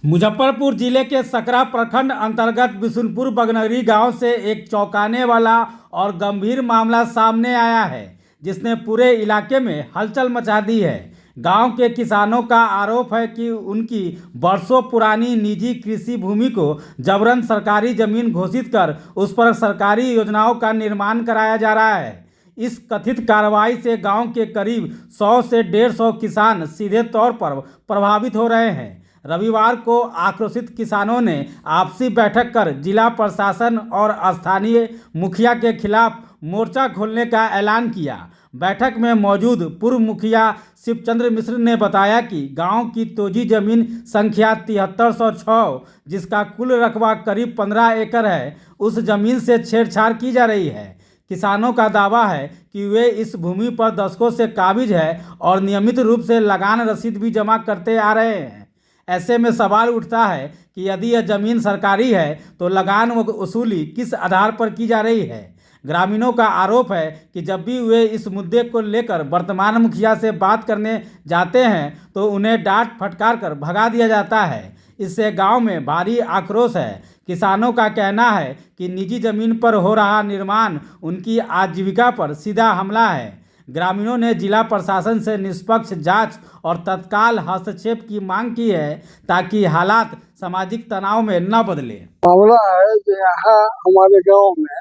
मुजफ्फरपुर जिले के सकरा प्रखंड अंतर्गत बिशुनपुर बगनगरी गांव से एक चौंकाने वाला और गंभीर मामला सामने आया है, जिसने पूरे इलाके में हलचल मचा दी है। गांव के किसानों का आरोप है कि उनकी बरसों पुरानी निजी कृषि भूमि को जबरन सरकारी जमीन घोषित कर उस पर सरकारी योजनाओं का निर्माण कराया जा रहा है। इस कथित कार्रवाई से गांव के करीब 100 से 150 किसान सीधे तौर पर प्रभावित हो रहे हैं। रविवार को आक्रोशित किसानों ने आपसी बैठक कर जिला प्रशासन और स्थानीय मुखिया के खिलाफ मोर्चा खोलने का ऐलान किया। बैठक में मौजूद पूर्व मुखिया शिवचंद्र मिश्र ने बताया कि गांव की तोजी जमीन संख्या 7306, जिसका कुल रकबा करीब 15 एकड़ है, उस जमीन से छेड़छाड़ की जा रही है। किसानों का दावा है कि वे इस भूमि पर दशकों से काबिज है और नियमित रूप से लगान रसीद भी जमा करते आ रहे हैं। ऐसे में सवाल उठता है कि यदि यह जमीन सरकारी है तो लगान वसूली किस आधार पर की जा रही है। ग्रामीणों का आरोप है कि जब भी वे इस मुद्दे को लेकर वर्तमान मुखिया से बात करने जाते हैं तो उन्हें डांट फटकार कर भगा दिया जाता है। इससे गांव में भारी आक्रोश है। किसानों का कहना है कि निजी जमीन पर हो रहा निर्माण उनकी आजीविका पर सीधा हमला है। ग्रामीणों ने जिला प्रशासन से निष्पक्ष जांच और तत्काल हस्तक्षेप की मांग की है, ताकि हालात सामाजिक तनाव में न बदले। मामला है कि यहाँ हमारे गांव में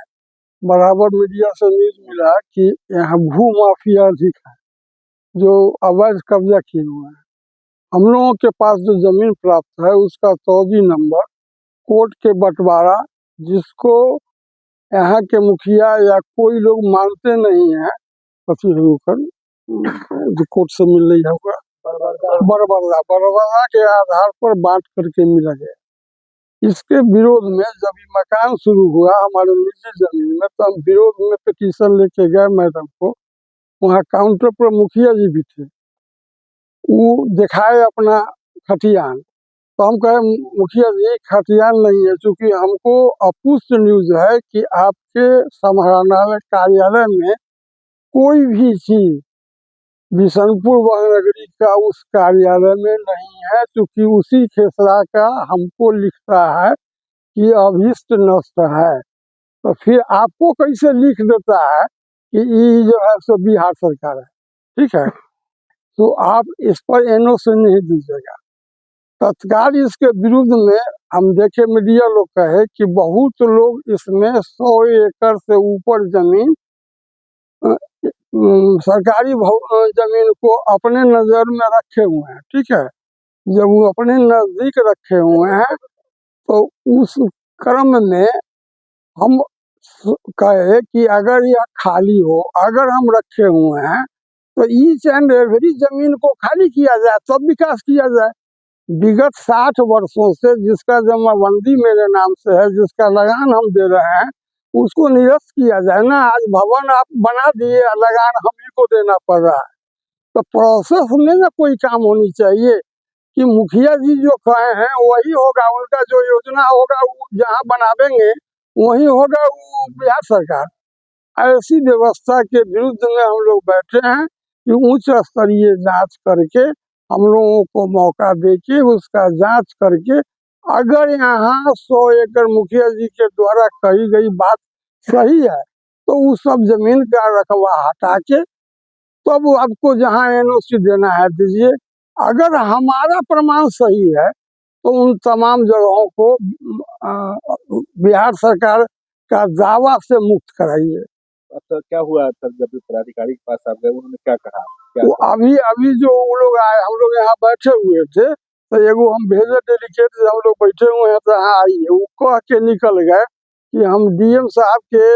बराबर मीडिया से न्यूज मिला कि यहाँ भू माफिया अधिक है, जो अवैध कब्जा किए हुए हैं। हम लोगों के पास जो जमीन प्राप्त है उसका तौजी नंबर, कोर्ट के बंटवारा, जिसको यहाँ के मुखिया या कोई लोग मानते नहीं है, पति होकर जो कोर्ट से मिल रही होगा, बरबरा के आधार पर बांट करके मिला गया। इसके विरोध में जब ये मकान शुरू हुआ हमारे निजी जमीन में, तो हम विरोध में पिटीशन लेके गए मैडम को। वहाँ काउंटर पर मुखिया जी भी थे, वो दिखाए अपना खतियान। तो हम कहे मुखिया जी खतियान नहीं है, चूंकि हमको अपुष्ट न्यूज है कि आपके समाहरणालय कार्यालय में कोई भी चीज बिशनपुर बगनगरी का उस कार्यालय में नहीं है, क्योंकि उसी खेसरा का हमको लिखता है कि अभिष्ट नष्ट है। तो फिर आपको कैसे लिख देता है कि ये जो है सो बिहार सरकार है, ठीक है, तो आप इस पर एनओसी नहीं दीजिएगा। तत्काल इसके विरुद्ध में हम देखे मीडिया लोग कहे कि बहुत लोग इसमें 100 एकड़ से ऊपर जमीन सरकारी जमीन को अपने नजर में रखे हुए हैं, ठीक है। जब वो अपने नजदीक रखे हुए हैं तो उस क्रम में हम कहे कि अगर यह खाली हो, अगर हम रखे हुए हैं तो ईच एंड एवरी जमीन को खाली किया जाए, तब विकास किया जाए। विगत 60 वर्षों से जिसका जमाबंदी मेरे नाम से है, जिसका लगान हम दे रहे हैं, उसको निरस्त किया जाए ना। आज भवन आप बना दिए, लगान हम ही को देना पड़ रहा है। तो प्रोसेस में ना कोई काम होनी चाहिए कि मुखिया जी जो कहे हैं वही होगा, उनका जो योजना होगा जहाँ बनावेंगे वही होगा, वो बिहार सरकार। ऐसी व्यवस्था के विरुद्ध में हम लोग बैठे हैं कि उच्च स्तरीय जांच करके हम लोगों को मौका देके उसका जांच करके, अगर यहाँ 100 एकड़ मुखिया जी के द्वारा कही गई बात सही है तो उस सब जमीन का रकबा हटा के तब आपको जहाँ एनओसी देना है दीजिए। अगर हमारा प्रमाण सही है तो उन तमाम जगहों को बिहार सरकार का दावा से मुक्त कराइए। तो क्या हुआ सर, जब पदाधिकारी के पास आप गए उन्होंने क्या कहा? तो अभी जो वो लोग आए, हम लोग यहाँ बैठे हुए थे, तो एगो हम भेजे डेलीगेट, हम लोग बैठे हुए हैं तो यहाँ आइए, वो कह के निकल गए कि हम डीएम साहब के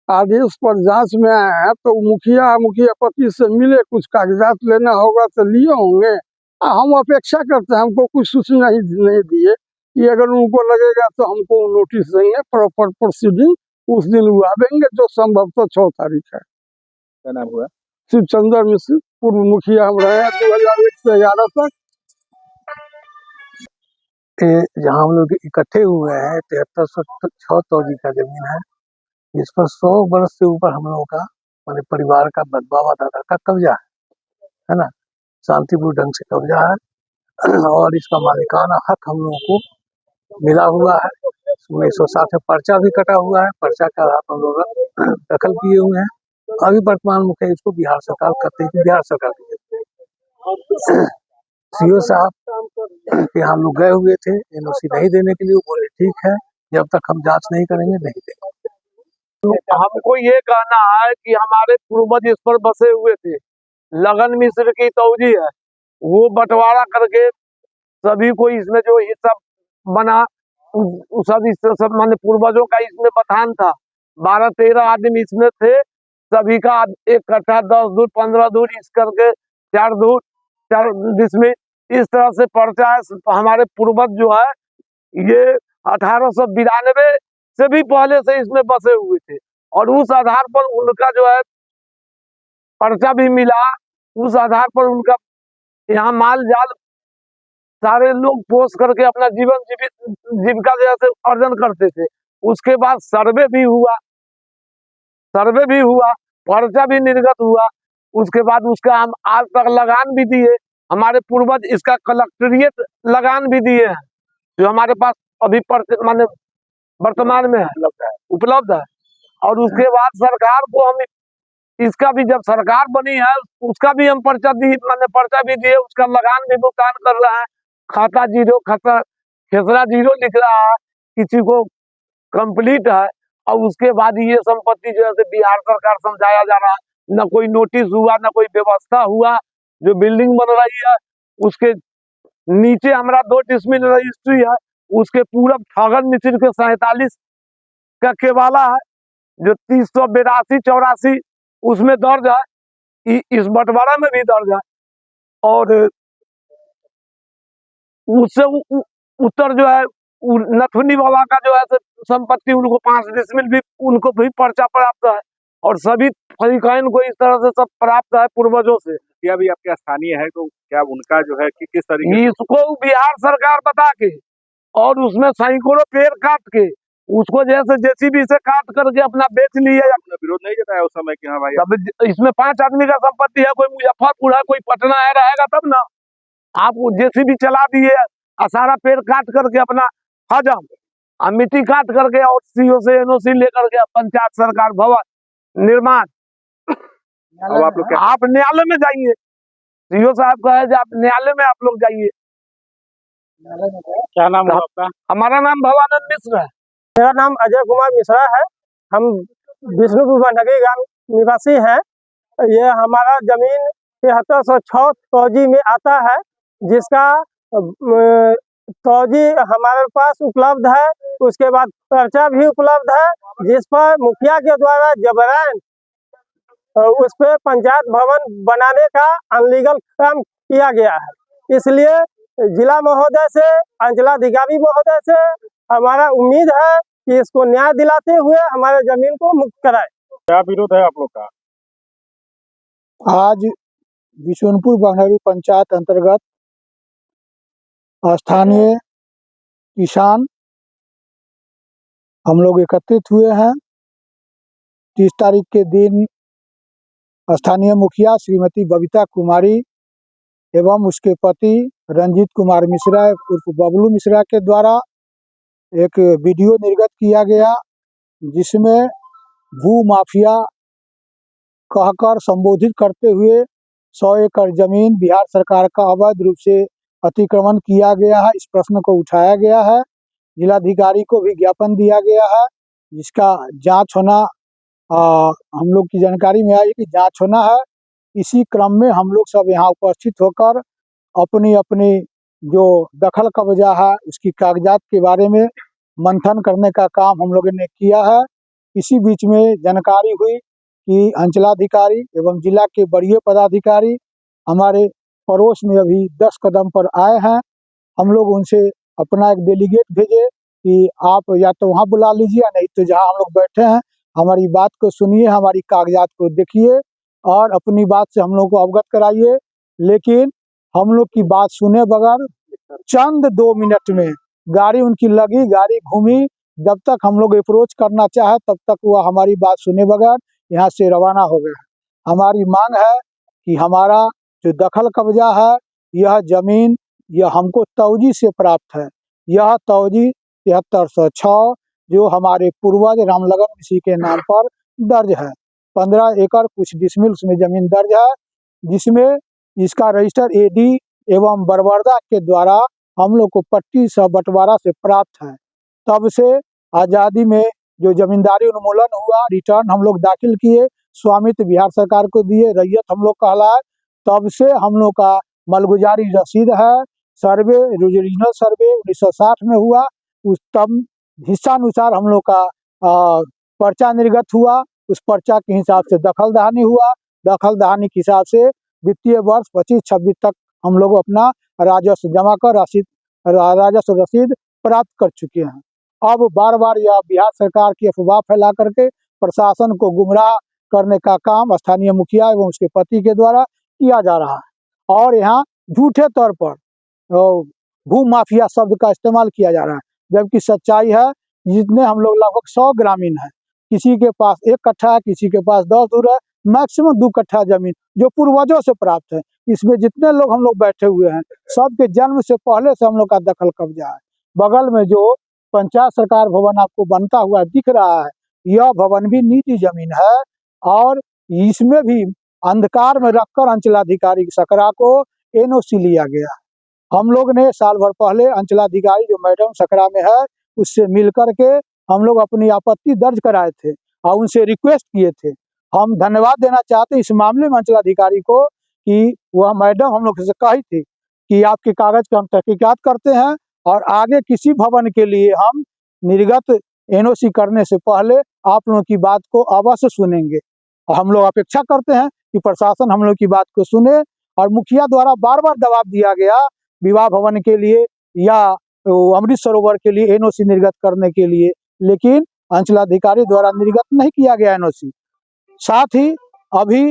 आदेश पर जांच में आए हैं, तो मुखिया पति से मिले, कुछ कागजात लेना होगा तो लिए होंगे। हम अपेक्षा करते हैं, हमको कुछ सूचना ही नहीं दिए कि अगर उनको लगेगा तो हमको नोटिस देंगे, प्रॉपर प्रोसीडिंग उस दिन वो आवेंगे, जो संभवतः 6 तारीख है। क्या नाम हुआ? शिवचंद्र मिश्र, पूर्व मुखिया हम रहे हैं 2001 से 11 तक। जहाँ हम लोग इकट्ठे हुए हैं 7306 तौजी का जमीन है, जिस पर 100 वर्ष से ऊपर हम लोगों का माने परिवार का बाबा दादा का कब्जा है ना। शांतिपूर्ण ढंग से कब्जा है। और इसका मालिकाना हक हम लोगों को मिला हुआ है। 1960 में पर्चा भी कटा हुआ है, पर्चा का हम लोग दखल किए हुए हैं। अभी वर्तमान मुखिया इसको बिहार सरकार कहते हैं कि बिहार सरकार की सीओ साहब के हम लोग गए हुए थे एनओसी नहीं देने के लिए, वो बोले ठीक है जब तक हम जांच नहीं करेंगे नहीं देंगे। हमको ये कहना है कि हमारे पूर्वज इस पर बसे हुए थे, लगन मिश्र की तौजी है, वो बंटवारा करके सभी को इसमें जो हिस्सा बना सब इस सब माने पूर्वजों का इसमें बथान था। 12-13 आदमी इसमें थे, सभी का 1 कट्ठा 10 दूर 15 दूर इस करके 4 दूर 4 डिसमिल इस तरह से पर्चा है। हमारे पूर्वज जो है ये 1892 से भी पहले से इसमें बसे हुए थे और उस आधार पर उनका जो है पर्चा भी मिला। उस आधार पर उनका यहाँ माल जाल सारे लोग पोष करके अपना जीविका जैसे अर्जन करते थे। उसके बाद सर्वे भी हुआ, पर्चा भी निर्गत हुआ। उसके बाद उसका हम आज तक लगान भी दिए, हमारे पूर्वज इसका कलेक्टरिएट लगान भी दिए हैं जो हमारे पास अभी माने वर्तमान में है उपलब्ध है। और उसके बाद सरकार को हम इसका भी जब सरकार बनी है उसका भी हम पर्चा भी दिए, उसका लगान भी भुगतान कर रहे हैं। खाता जीरो खेसरा जीरो लिख रहा है, किसी को कंप्लीट है। और उसके बाद ये संपत्ति जो है बिहार सरकार समझाया जा रहा है, न कोई नोटिस हुआ न कोई व्यवस्था हुआ। जो बिल्डिंग बन रही है उसके नीचे हमारा 2 डिसमिल रजिस्ट्री है, उसके पूरब ठगन मिश्र के 47 का केवाला है जो 382-84 उसमें दर्ज है, इस बंटवारा में भी दर्ज है। और उससे उत्तर जो है नथुनी बाबा का जो है संपत्ति उनको 5 डिसमिल भी उनको भी पर्चा प्राप्त है और सभी फरीकैन को इस तरह से सब प्राप्त है पूर्वजों से। क्या भी आपके स्थानीय है तो क्या उनका जो है कि किस तरीके इसको बिहार सरकार बता के और उसमें सैकड़ों पेड़ काट के उसको जैसे जेसीबी से काट करके अपना बेच लिए। आपने विरोध नहीं जताया उस समय कि हाँ भाई तब इसमें 5 आदमी का संपत्ति है, कोई मुजफ्फरपुर है कोई पटना है, रहेगा तब ना। आप जेसीबी चला दिए और सारा पेड़ काट करके अपना हजम मिट्टी काट करके और सीओ से एनओसी लेकर के पंचायत सरकार भवन निर्माण। अब आप लोग क्या आप न्यायालय में जाइए, सीओ साहब कहे आप न्यायालय में आप लोग जाइए। क्या नाम है आपका? हमारा नाम भवानंद मिश्र है। मेरा नाम अजय कुमार मिश्रा है। हम विष्णुपुर बनगी गांव निवासी हैं। ये हमारा जमीन 7306 तौजी में आता है, जिसका तौजी हमारे पास उपलब्ध है। उसके बाद पर्चा भी उपलब्ध है, जिस पर मुखिया के द्वारा जबरन उस पे पंचायत भवन बनाने का अनलीगल काम किया गया है। इसलिए जिला महोदय से, अंचलाधिकारी महोदय से हमारा उम्मीद है कि इसको न्याय दिलाते हुए हमारे जमीन को मुक्त कराए। क्या विरोध है आप लोग का? आज बिशुनपुर बंगहरी पंचायत अंतर्गत स्थानीय किसान हम लोग एकत्रित हुए हैं। 30 तारीख के दिन स्थानीय मुखिया श्रीमती बबीता कुमारी एवं उसके पति रंजीत कुमार मिश्रा उर्फ बबलू मिश्रा के द्वारा एक वीडियो निर्गत किया गया, जिसमें भू माफिया कहकर संबोधित करते हुए 100 एकड़ जमीन बिहार सरकार का अवैध रूप से अतिक्रमण किया गया है। इस प्रश्न को उठाया गया है, जिलाधिकारी को भी ज्ञापन दिया गया है, जिसका जांच होना हम लोग की जानकारी में आई कि जांच होना है। इसी क्रम में हम लोग सब यहाँ उपस्थित होकर अपनी अपनी जो दखल कब्जा है उसकी कागजात के बारे में मंथन करने का काम हम लोगों ने किया है। इसी बीच में जानकारी हुई कि अंचलाधिकारी एवं जिला के वरीय पदाधिकारी हमारे पड़ोस में अभी 10 कदम पर आए हैं। हम लोग उनसे अपना एक डेलीगेट भेजे कि आप या तो वहाँ बुला लीजिए, नहीं तो जहाँ हम लोग बैठे हैं हमारी बात को सुनिए, हमारी कागजात को देखिए और अपनी बात से हम लोग को अवगत कराइए। लेकिन हम लोग की बात सुने बगैर चंद 2 मिनट में गाड़ी उनकी लगी, गाड़ी घूमी, जब तक हम लोग अप्रोच करना चाहे तब तक वह हमारी बात सुने बगैर यहाँ से रवाना हो गए। हमारी मांग है कि हमारा जो दखल कब्जा है यह जमीन यह हमको तौजी से प्राप्त है। यह तौजी 7306 जो हमारे पूर्वज रामलगन मिश्र के नाम पर दर्ज है। 15 एकड़ कुछ डिसमिल उसमें जमीन दर्ज है, जिसमें इसका रजिस्टर एडी एवं बरबरदा के द्वारा हम लोग को पट्टी सह बंटवारा से प्राप्त है। तब से आज़ादी में जो जमींदारी उन्मूलन हुआ, रिटर्न हम लोग दाखिल किए, स्वामित्व बिहार सरकार को दिए, रैयत हम लोग कहलाए, तब से हम लोग का मलगुजारी रसीद है। सर्वे रीजनल सर्वे 1960 में हुआ, उस तब हिस्सानुसार हम लोग का पर्चा निर्गत हुआ। उस पर्चा के हिसाब से दखल दहानी हुआ, दखल दहानी के हिसाब से वित्तीय वर्ष 25-26 तक हम लोग अपना राजस्व जमा कर राजस्व रसीद प्राप्त कर चुके हैं। अब बार बार यह बिहार सरकार की अफवाह फैला करके प्रशासन को गुमराह करने का काम स्थानीय मुखिया एवं उसके पति के द्वारा किया जा रहा है और यहाँ झूठे तौर पर भू माफिया शब्द का इस्तेमाल किया जा रहा है, जबकि सच्चाई है जितने हम लोग लगभग 100 ग्रामीण हैं, किसी के पास 1 कट्ठा है, किसी के पास 10 धुर है, मैक्सिमम 2 कट्ठा जमीन जो पूर्वजों से प्राप्त है। इसमें जितने लोग हम लोग बैठे हुए हैं, सबके जन्म से पहले से हम लोग का दखल कब्जा है। बगल में जो पंचायत सरकार भवन आपको बनता हुआ दिख रहा है, यह भवन भी निजी जमीन है और इसमें भी अंधकार में रखकर अंचलाधिकारी सकरा को एनओसी लिया गया। हम लोग ने साल भर पहले अंचलाधिकारी जो मैडम सकरा में है उससे मिल करके हम लोग अपनी आपत्ति दर्ज कराए थे और उनसे रिक्वेस्ट किए थे। हम धन्यवाद देना चाहते इस मामले में अंचलाधिकारी को कि वह मैडम हम लोग से कही थी कि आपके कागज का हम तहकीकात करते हैं और आगे किसी भवन के लिए हम निर्गत एनओसी करने से पहले आप लोगों की बात को अवश्य सुनेंगे। और हम लोग अपेक्षा करते हैं कि प्रशासन हम लोग की बात को सुने। और मुखिया द्वारा बार बार दबाव दिया गया विवाह भवन के लिए या अमृत सरोवर के लिए एनओसी निर्गत करने के लिए, लेकिन अंचलाधिकारी द्वारा निर्गत नहीं किया गया एनओसी। साथ ही अभी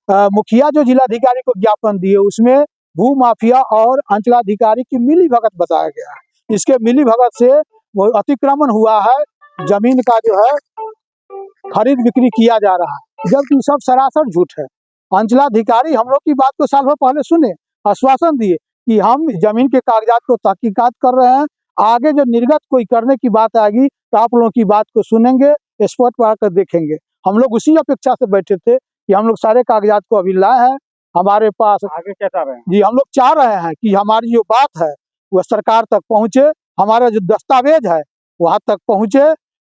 मुखिया जो जिलाधिकारी को ज्ञापन दिए उसमें भू माफिया और अंचलाधिकारी की मिली भगत बताया गया है। इसके मिली भगत से वो अतिक्रमण हुआ है, जमीन का जो है खरीद बिक्री किया जा रहा है, जबकि सब सरासर झूठ है। अंचलाधिकारी हम लोग की बात को साल भर पहले सुने, आश्वासन दिए कि हम जमीन के कागजात को तहकीकात कर रहे हैं, आगे जब निर्गत कोई करने की बात आएगी तो आप लोगों की बात को सुनेंगे, स्पॉट पर आकर देखेंगे। हम लोग उसी अपेक्षा से बैठे थे कि हम लोग सारे कागजात को अभी लाए हैं हमारे पास। आगे क्या चाह रहे हैं जी, हम लोग चाह रहे हैं कि हमारी जो बात है वह सरकार तक पहुँचे, हमारा जो दस्तावेज है वहाँ तक पहुँचे।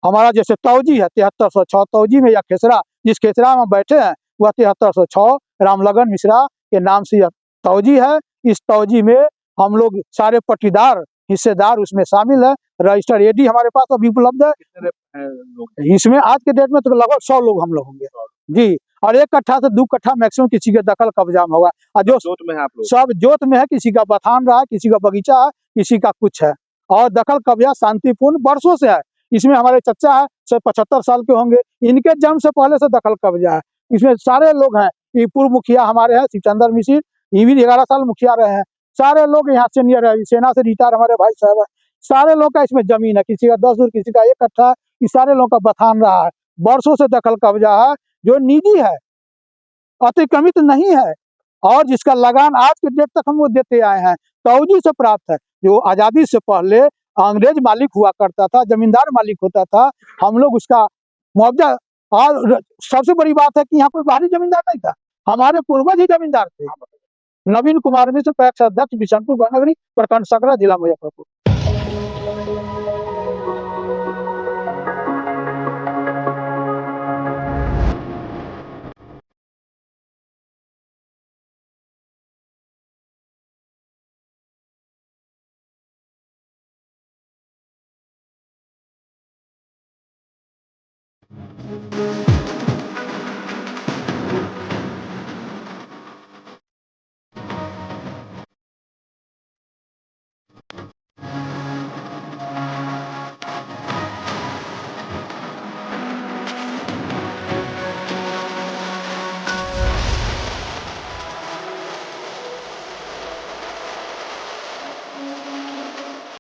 हमारा जैसे तौजी है 7306 तौजी में, या खेसरा जिस खेसरा में बैठे हैं वह 7306 रामलगन मिश्रा के नाम से यह तौजी है। इस तौजी में हम लोग सारे पट्टीदार हिस्सेदार उसमें शामिल है। रजिस्टर एडी हमारे पास अभी उपलब्ध है। इसमें आज के डेट में तो लगभग 100 लोग हम लोग होंगे जी, और 1 कट्ठा से 2 कट्ठा मैक्सिमम किसी के दखल कब्जा में होगा। और जो जोत में है आप लोग? सब जोत में है, किसी का बथान रहा है, किसी का बगीचा है, किसी का कुछ है, और दखल कब्जा शांतिपूर्ण वर्षों से है। इसमें हमारे चचा है, सब 75 साल के होंगे, इनके जन्म से पहले से दखल कब्जा है। इसमें सारे लोग हैं, ये पूर्व मुखिया हमारे हैं शिवचंद्र मिश्र, ये भी 11 साल मुखिया रहे हैं। सारे लोग यहाँ सीनियर है, सेना से रिटायर हमारे भाई साहब है। सारे लोग का इसमें जमीन है, किसी का 10 धुर, किसी का 1 कट्ठा, ये सारे लोग का बथान रहा है, वर्षों से दखल कब्जा है, जो निजी है, अतिक्रमित नहीं है, और जिसका लगान आज के डेट तक हम लोग देते आए हैं, तौजी से प्राप्त है। जो आज़ादी से पहले अंग्रेज मालिक हुआ करता था, जमींदार मालिक होता था, हम लोग उसका मुआवजा। और सबसे बड़ी बात है कि यहाँ कोई बाहरी जमींदार नहीं था, हमारे पूर्वज ही जमींदार थे। नवीन कुमार मिश्र, पैक्स अध्यक्ष, बिशनपुर, गंगागरी, प्रखंड सकरा, जिला मुजफ्फरपुर।